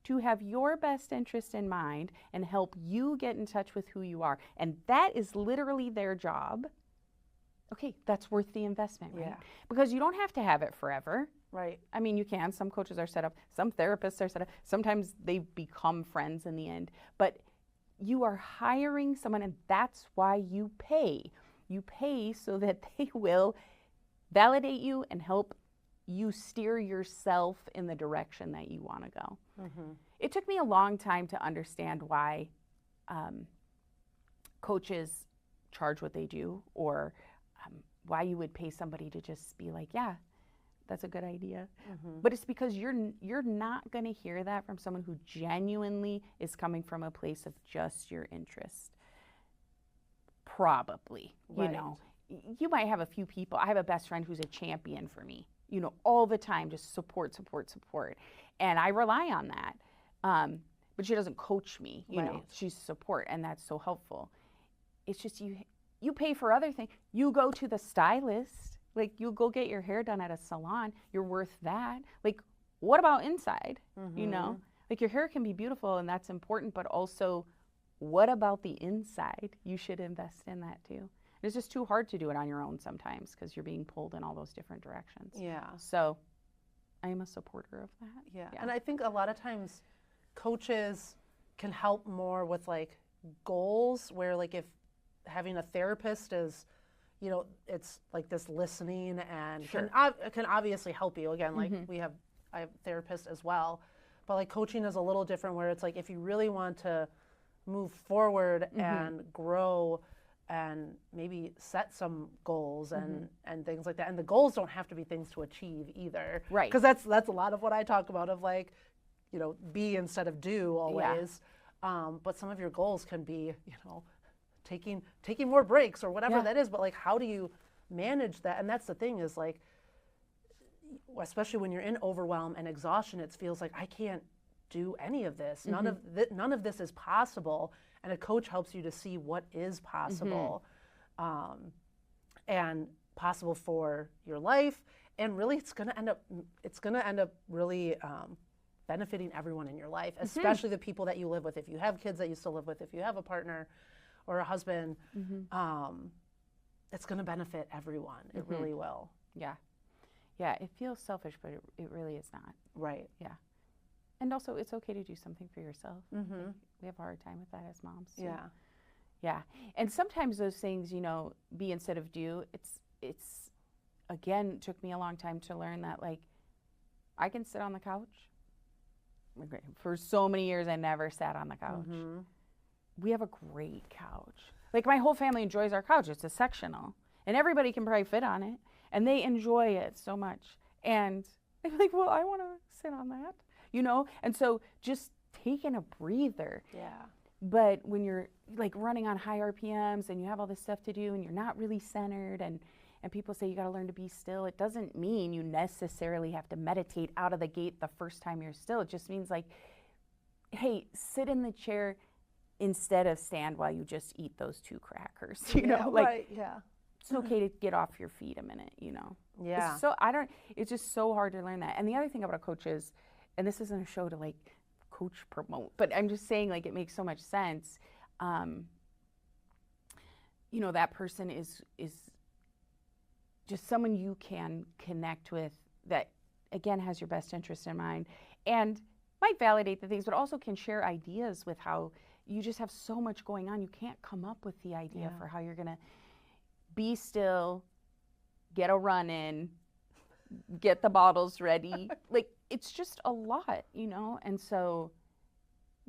to have your best interest in mind and help you get in touch with who you are, and that is literally their job, okay, that's worth the investment, right? Because you don't have to have it forever. Right. I mean, you can. Some coaches are set up. Some therapists are set up. Sometimes they become friends in the end. But you are hiring someone, and that's why you pay. You pay so that they will validate you and help you steer yourself in the direction that you want to go. It took me a long time to understand why coaches charge what they do, or why you would pay somebody to just be like, yeah, that's a good idea. But it's because you're not going to hear that from someone who genuinely is coming from a place of just your interest. Probably, you know. You might have a few people. I have a best friend who's a champion for me, you know, all the time, just support. And I rely on that. But she doesn't coach me, you know, she's support, and that's so helpful. It's just you pay for other things. You go to the stylist, like you go get your hair done at a salon, you're worth that. Like, what about inside, you know? Like, your hair can be beautiful and that's important, but also what about the inside? You should invest in that too. It's just too hard to do it on your own sometimes because you're being pulled in all those different directions. Yeah. So I am a supporter of that. Yeah. And I think a lot of times coaches can help more with like goals, where like if having a therapist is, you know, it's like this listening and can obviously help you. Again, like I have therapists as well, but like coaching is a little different, where it's like if you really want to move forward and grow and maybe set some goals and things like that. And the goals don't have to be things to achieve either. Right. Because that's a lot of what I talk about, of like, you know, be instead of do always. But some of your goals can be, you know, taking more breaks or whatever that is. But like, how do you manage that? And that's the thing, is like, especially when you're in overwhelm and exhaustion, it feels like I can't do any of this. None of this is possible. And a coach helps you to see what is possible, and possible for your life. And really, it's going to end up really benefiting everyone in your life, especially the people that you live with. If you have kids that you still live with, if you have a partner or a husband, it's going to benefit everyone. It really will. Yeah. Yeah, it feels selfish, but it really is not. Right. Yeah. And also, it's okay to do something for yourself. Like, we have a hard time with that as moms. So. Yeah. Yeah. And sometimes those things, you know, be instead of do, it's again, took me a long time to learn that, like, I can sit on the couch. For so many years, I never sat on the couch. We have a great couch. Like, my whole family enjoys our couch. It's a sectional. And everybody can probably fit on it. And they enjoy it so much. And I'm like, well, I want to sit on that, you know? And so just taking a breather. Yeah. But when you're like running on high RPMs and you have all this stuff to do and you're not really centered, and people say you got to learn to be still, it doesn't mean you necessarily have to meditate out of the gate the first time you're still. It just means, like, hey, sit in the chair instead of stand while you just eat those 2 crackers, you know? Like, right, yeah. It's okay to get off your feet a minute, you know? Yeah. It's just so hard to learn that. And the other thing about a coach is, and this isn't a show to like coach promote, but I'm just saying, like, it makes so much sense. You know, that person is just someone you can connect with that, again, has your best interest in mind and might validate the things, but also can share ideas with how you just have so much going on. You can't come up with the idea for how you're going to be still, get a run in, get the bottles ready. Like, it's just a lot, you know? And so,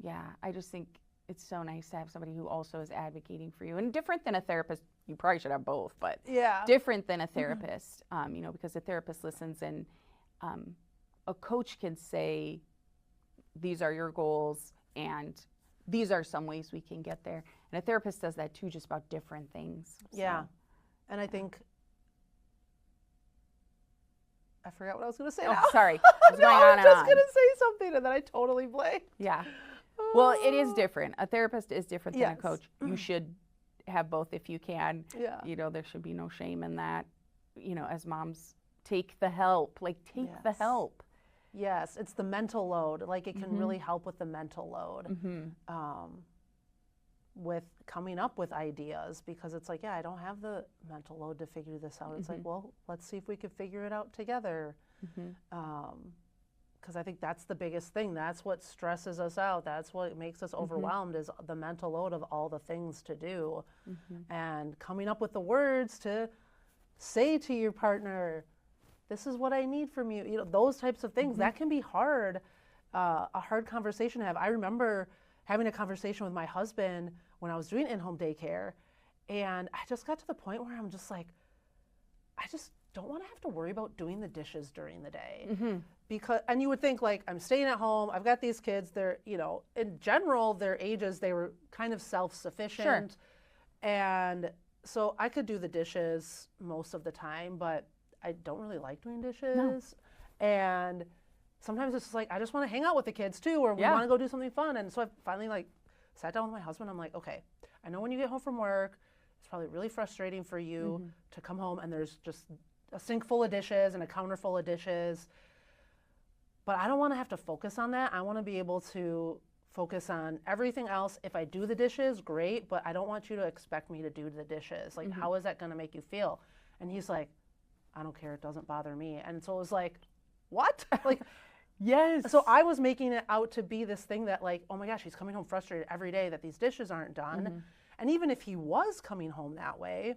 yeah, I just think it's so nice to have somebody who also is advocating for you. And different than a therapist, you probably should have both, but different than a therapist, you know, because a therapist listens and a coach can say, these are your goals and these are some ways we can get there. And a therapist does that too, just about different things. Yeah. So. And I think, I forgot what I was going to say. Oh, now. Sorry. I was going on and on. I was just going to say something and then I totally blanked. Yeah. Well, it is different. A therapist is different than a coach. You should have both if you can. Yeah. You know, there should be no shame in that. You know, as moms, take the help. Like, take the help. Yes, it's the mental load. Like, it can really help with the mental load. With coming up with ideas, because it's like, yeah, I don't have the mental load to figure this out. It's like, well, let's see if we can figure it out together. Because I think that's the biggest thing. That's what stresses us out. That's what makes us overwhelmed, is the mental load of all the things to do. And coming up with the words to say to your partner, this is what I need from you. You know, those types of things, that can be hard, a hard conversation to have. I remember having a conversation with my husband when I was doing in-home daycare, and I just got to the point where I'm just like, I just don't want to have to worry about doing the dishes during the day. Because, and you would think, like, I'm staying at home, I've got these kids, they're, you know, in general, their ages, they were kind of self-sufficient. And so I could do the dishes most of the time, but I don't really like doing dishes. And sometimes it's just like, I just want to hang out with the kids too, or we want to go do something fun. And so I finally, like, sat down with my husband. I'm like, okay, I know when you get home from work, it's probably really frustrating for you to come home and there's just a sink full of dishes and a counter full of dishes. But I don't want to have to focus on that. I want to be able to focus on everything else. If I do the dishes, great, but I don't want you to expect me to do the dishes. Like, how is that going to make you feel? And he's like, I don't care. It doesn't bother me. And so it was like, what? Like, yes. So I was making it out to be this thing that like, oh my gosh, he's coming home frustrated every day that these dishes aren't done. And even if he was coming home that way,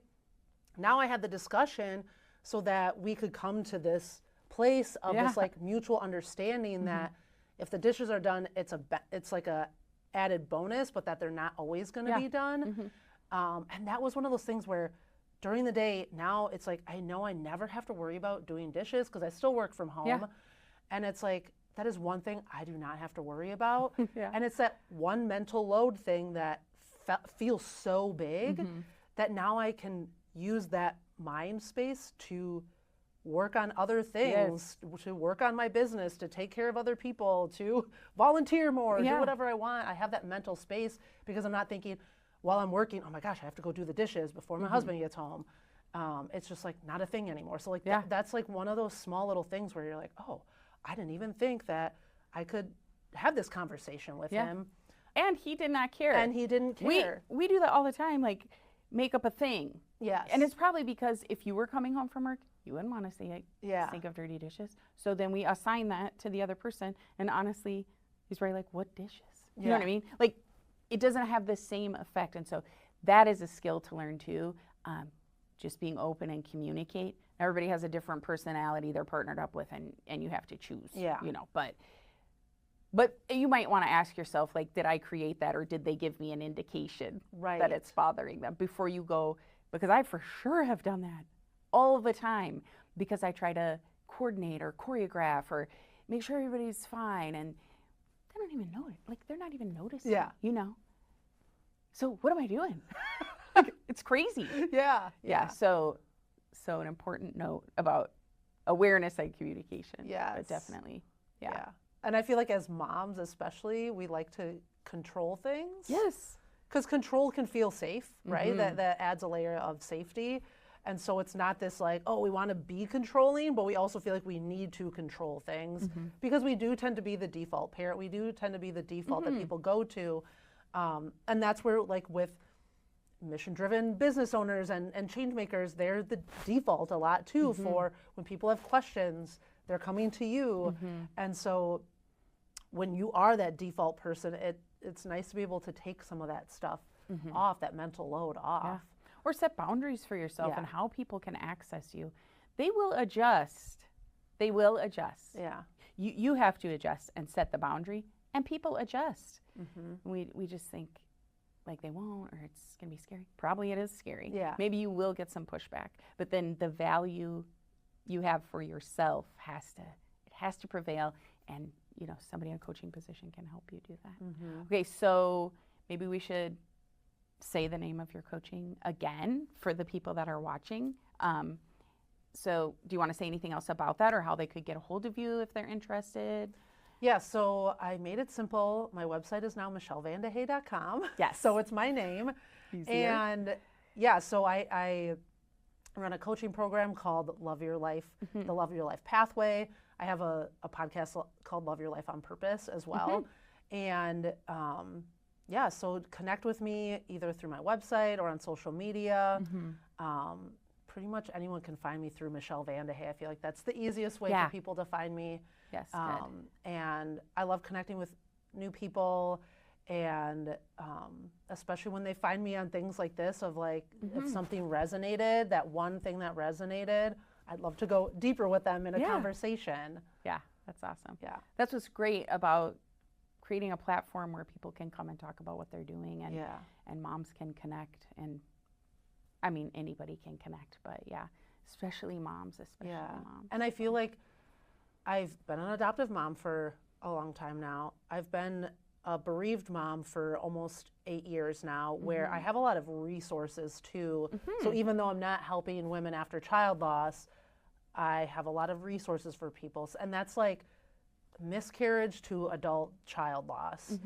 now I had the discussion so that we could come to this place of this like mutual understanding that if the dishes are done, it's like a added bonus, but that they're not always going to be done. And that was one of those things where during the day, now it's like, I know I never have to worry about doing dishes because I still work from home. And it's like, that is one thing I do not have to worry about. And it's that one mental load thing that feels so big that now I can use that mind space to work on other things, to work on my business, to take care of other people, to volunteer more, do whatever I want. I have that mental space because I'm not thinking while I'm working, oh my gosh, I have to go do the dishes before my husband gets home. It's just like not a thing anymore. So like that's like one of those small little things where you're like, oh, I didn't even think that I could have this conversation with him. And he did not care. And he didn't care. We do that all the time, like make up a thing. Yes. And it's probably because if you were coming home from work, you wouldn't want to say, think of dirty dishes. So then we assign that to the other person. And honestly, he's probably like, what dishes? You know what I mean? Like, it doesn't have the same effect. And so that is a skill to learn too. Just being open and communicate. Everybody has a different personality they're partnered up with, and you have to choose. You know, but you might want to ask yourself, like, did I create that, or did they give me an indication that it's bothering them before you go? Because I for sure have done that all the time because I try to coordinate or choreograph or make sure everybody's fine, and they don't even know it. Like, they're not even noticing. You know. So what am I doing? Like, it's crazy. So an important note about awareness and communication. But definitely. And I feel like as moms especially, we like to control things. Because control can feel safe, right? That adds a layer of safety. And so it's not this like, oh, we want to be controlling, but we also feel like we need to control things because we do tend to be the default parent. We do tend to be the default that people go to. And that's where, like, with mission-driven business owners and change makers, they're the default a lot too for when people have questions, they're coming to you. And so when you are that default person, it's nice to be able to take some of that stuff off, that mental load off. Or set boundaries for yourself and how people can access you. They will adjust. They will adjust. You have to adjust and set the boundary, and people adjust. We just think like they won't, or it's going to be scary. Probably it is scary. Maybe you will get some pushback, but then the value you have for yourself has to prevail, and you know, somebody in a coaching position can help you do that. Okay, so maybe we should say the name of your coaching again for the people that are watching. So do you want to say anything else about that, or how they could get a hold of you if they're interested? So I made it simple. My website is now michellevandehay.com. So it's my name. Easier. And so I run a coaching program called Love Your Life, the Love Your Life Pathway. I have a podcast called Love Your Life on Purpose as well. And so connect with me either through my website or on social media. Pretty much anyone can find me through Michelle Vandehay. I feel like that's the easiest way for people to find me. And I love connecting with new people, and especially when they find me on things like this of like, if something resonated, that one thing that resonated, I'd love to go deeper with them in a conversation. That's awesome. That's what's great about creating a platform where people can come and talk about what they're doing, and moms can connect, and I mean, anybody can connect, but especially moms, moms. And I feel like I've been an adoptive mom for a long time now. I've been a bereaved mom for almost 8 years now, where I have a lot of resources too. So even though I'm not helping women after child loss, I have a lot of resources for people. And that's like miscarriage to adult child loss.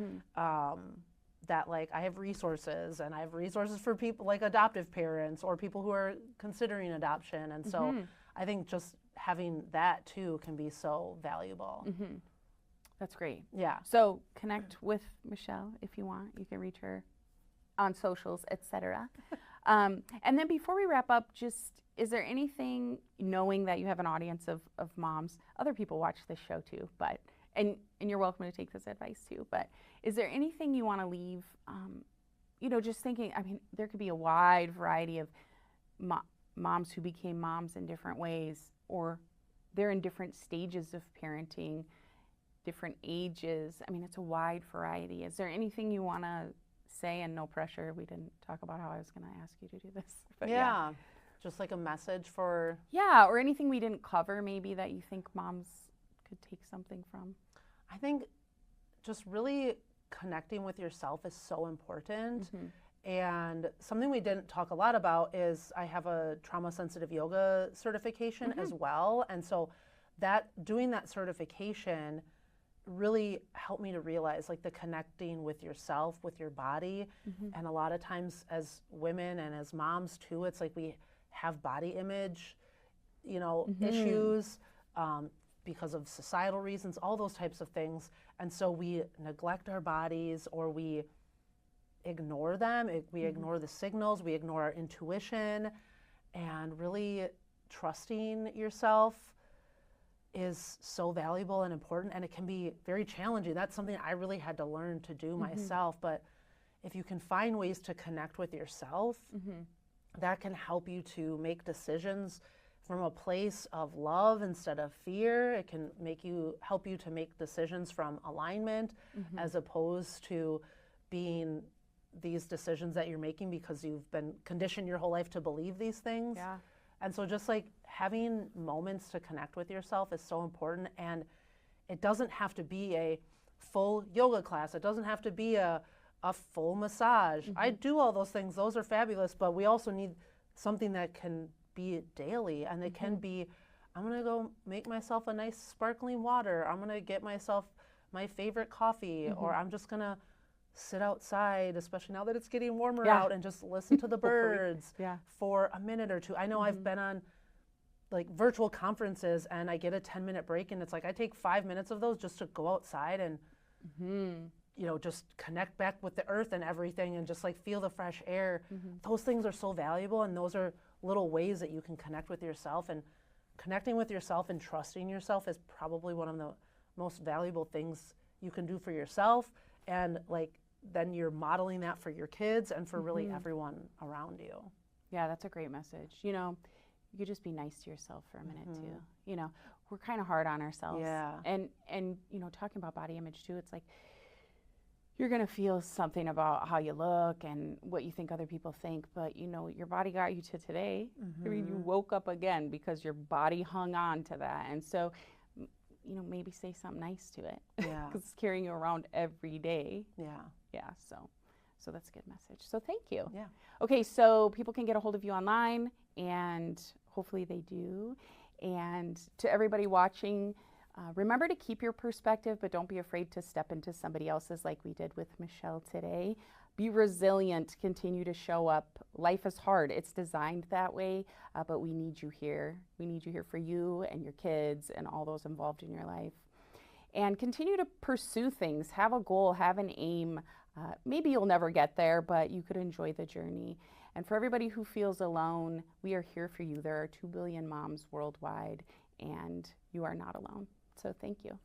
That like I have resources, and I have resources for people like adoptive parents or people who are considering adoption. And so I think just having that too can be so valuable. That's great. Yeah. So connect with Michelle if you want. You can reach her on socials, etc. And then before we wrap up, just is there anything, knowing that you have an audience of moms, other people watch this show too, but and you're welcome to take this advice too, but is there anything you want to leave, you know, just thinking, I mean, there could be a wide variety of moms who became moms in different ways, or they're in different stages of parenting, different ages. I mean, it's a wide variety. Is there anything you want to say, and no pressure? We didn't talk about how I was going to ask you to do this. But yeah. Just like a message for... Yeah, or anything we didn't cover maybe that you think moms could take something from. I think just really connecting with yourself is so important. And something we didn't talk a lot about is I have a trauma-sensitive yoga certification as well. And so doing that certification really helped me to realize like the connecting with yourself, with your body. And a lot of times as women and as moms too, it's like we have body image, you know, issues because of societal reasons, all those types of things. And so we neglect our bodies, or we ignore them. We ignore the signals, we ignore our intuition, and really trusting yourself is so valuable and important, and it can be very challenging. That's something I really had to learn to do myself, but if you can find ways to connect with yourself, that can help you to make decisions from a place of love instead of fear. It can help you to make decisions from alignment as opposed to being these decisions that you're making because you've been conditioned your whole life to believe these things. Yeah. And so just like having moments to connect with yourself is so important. And it doesn't have to be a full yoga class. It doesn't have to be a full massage. I do all those things. Those are fabulous. But we also need something that can be daily. And it can be, I'm going to go make myself a nice sparkling water. I'm going to get myself my favorite coffee. Or I'm just going to sit outside, especially now that it's getting warmer out, and just listen to the birds for a minute or two. I know I've been on like virtual conferences and I get a 10-minute break, and it's like I take 5 minutes of those just to go outside and you know, just connect back with the earth and everything, and just like feel the fresh air. Those things are so valuable, and those are little ways that you can connect with yourself. And connecting with yourself and trusting yourself is probably one of the most valuable things you can do for yourself. And like then you're modeling that for your kids and for really everyone around you. Yeah, that's a great message. You know, you could just be nice to yourself for a minute too. You know, we're kind of hard on ourselves. Yeah. And you know, talking about body image too, it's like you're going to feel something about how you look and what you think other people think, but you know, your body got you to today. I mean, you woke up again because your body hung on to that. And so, you know, maybe say something nice to it. Yeah. Because it's carrying you around every day. Yeah. Yeah, so that's a good message. So thank you. Yeah. Okay, so people can get a hold of you online, and hopefully they do. And to everybody watching, remember to keep your perspective, but don't be afraid to step into somebody else's like we did with Michelle today. Be resilient, continue to show up. Life is hard, it's designed that way, but we need you here. We need you here for you and your kids and all those involved in your life. And continue to pursue things, have a goal, have an aim. Maybe you'll never get there, but you could enjoy the journey. And for everybody who feels alone, we are here for you. There are 2 billion moms worldwide, and you are not alone. So thank you.